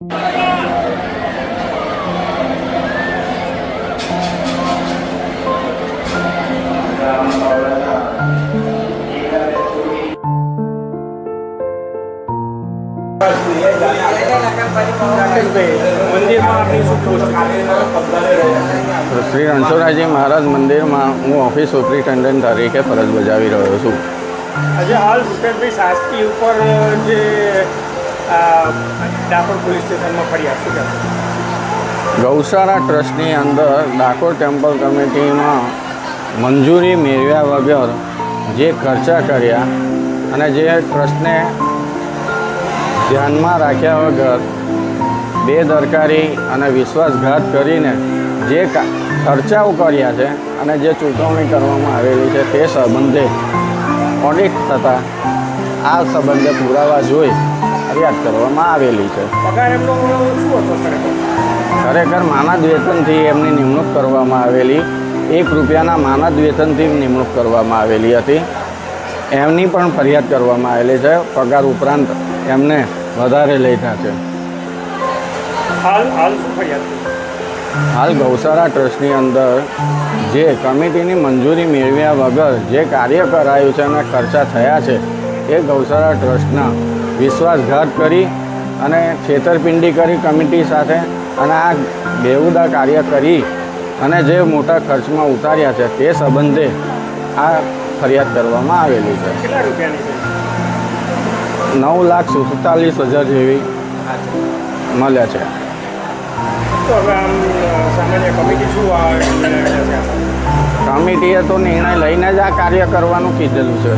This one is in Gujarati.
શ્રી રણછોડરાયજી મહારાજ મંદિરમાં હું ઓફિસ સુપ્રિન્ટેન્ડન્ટ તરીકે ફરજ બજાવી રહ્યો છું. આજે હાલ ભૂપેશભાઈ શાસ્ત્રી ઉપર જે ડાકોર પોલીસ સ્ટેશનમાં ફરિયાદ શું કરશે? ગૌશાળા ટ્રસ્ટની અંદર ડાકોર ટેમ્પલ કમિટીમાં મંજૂરી મેળવ્યા વગર જે ખર્ચા કર્યા અને જે ટ્રસ્ટને ધ્યાનમાં રાખ્યા વગર બેદરકારી અને વિશ્વાસઘાત કરીને જે ખર્ચાઓ કર્યા છે અને જે ચૂકવણી કરવામાં આવેલી છે તે સંબંધે ઓડિટ થતાં આ સંબંધે પુરાવા જોઈ ફરિયાદ કરવામાં આવેલી છે. પગાર એમનો શું હતો ખરેખર માનદ વેતનથી એમની નિમણૂક કરવામાં આવેલી, ₹1 માનદ વેતનથી નિમણૂક કરવામાં આવેલી હતી. એમની પણ ફરિયાદ કરવામાં આવેલી છે. પગાર ઉપરાંત એમને વધારે લેતા છે. હાલ શું ફરિયાદ? હાલ ગૌશાળા ટ્રસ્ટની અંદર જે કમિટીની મંજૂરી મેળવ્યા વગર જે કાર્ય કરાયું છે અને ખર્ચા થયા છે એ ગૌશાળા ટ્રસ્ટના વિશ્વાસઘાત કરી અને છેતરપિંડી કરી કમિટી સાથે અને આ બેહુદા કાર્ય કરી અને જે મોટા ખર્ચમાં ઉતાર્યા છે તે સંબંધે આ ફરિયાદ કરવામાં આવેલી છે. કેટલા રૂપિયાની છે? 9,47,000 જેવી મળ્યા છે. તો હવે આમ સામાન્ય કમિટી શું કમિટીએ તો નિર્ણય લઈને જ આ કાર્ય કરવાનું કીધેલું છે.